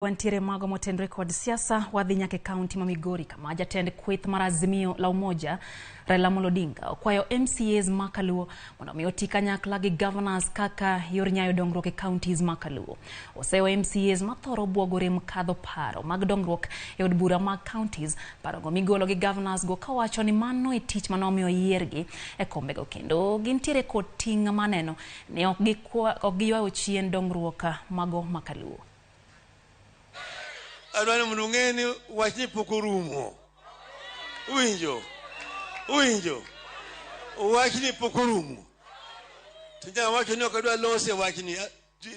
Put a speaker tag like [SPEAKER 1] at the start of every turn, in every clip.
[SPEAKER 1] Wantiere mago motendre kod siasa wadhi nyake kaunti ma Migori kama jatend kweth mar Azimio la Umoja Raila Odinga okwayo MCAs ma Kaluo mondo omi oti kanyakla gi governors kaka yor nyayo dongruok e counties ma Kaluo. Oseyo MCAs ma thoro buogore mkadho paro mag dongruok e od bura mag counties parogo migolo gi governors go kawacho ni mano e tich manomiyo yiergi e kombego kendo gintiere kod ting' maneno ni ok giywayo chien dongruok mago ma Kaluo.
[SPEAKER 2] Adwani mnungeni wachni pokorumo. Uwinjo. Wachni pokorumo. Tija wachni okadwa lose wachni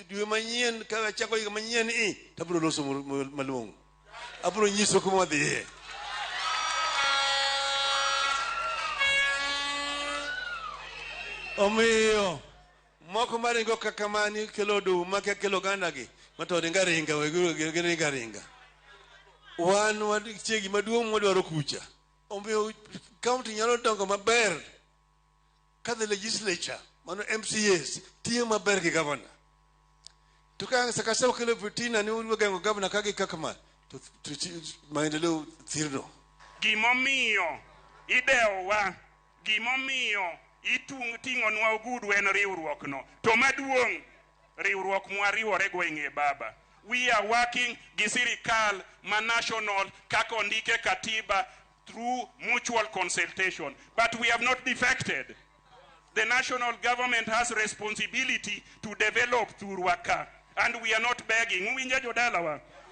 [SPEAKER 2] dwe manyien ka chako higa manyien tabro loso malongo. Abro nyiso kuma dhiye. Omiyo moko maringo kakamani kelo duma kelo gandagi matode ngaringa. Wan wadichegi maduong' mwadwaro kucha. Omiyo county nyalo dongo maber ka the legislature, mano MCAs, tiyo maber gi governor. To ka sakasau kelo fitina ni uruwa gengo governor kagi kakama, to maendeleo thirno.
[SPEAKER 3] Gimomiyo ideowa, gimomiyo ting'onwa ogudu en riwruokno. To maduong' riwruok mwariwore gweng'e baba. We are working gisirikal national kakondike katiba through mutual consultation. But we have not defected. The national government has responsibility to develop through Waka. And we are not begging.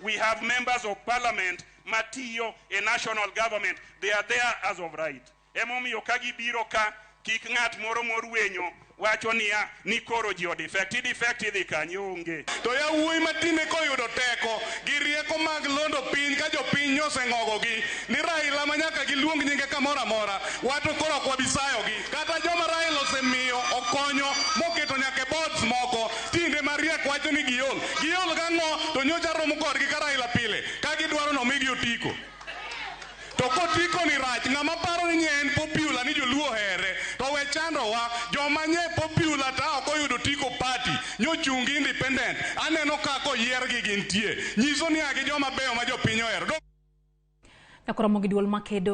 [SPEAKER 3] We have members of parliament, Matiyo, a national government. They are there as of right. Emomi okagi biroka kikngat moro moruenyo wacho niya ni koro ji defect idhi kanyonge
[SPEAKER 4] to ya wuoi matine koyudo teko girieko mag londo piny ka jopiny oseng'ogogi ni Raila manyaka giluong nyinge kamora mora wato koro kwa bisayo gi kata joma Raila osemiyo okonyo moketo nyake boards moko tinde mariek wacho ni giol gang'o to nyocha romo kodgi ka Raila pile ka gidwaro nomigi otiko. To kotiko ni rach ng'ama paro ni en popular ni joluo here to we chandowa joma nye popular ta ok oyudo tiko party nyochungi independent aneno kako yiergi gintie nyiso ni agi joma beyo ma jopiny ohero.
[SPEAKER 1] Ramogi duol makedo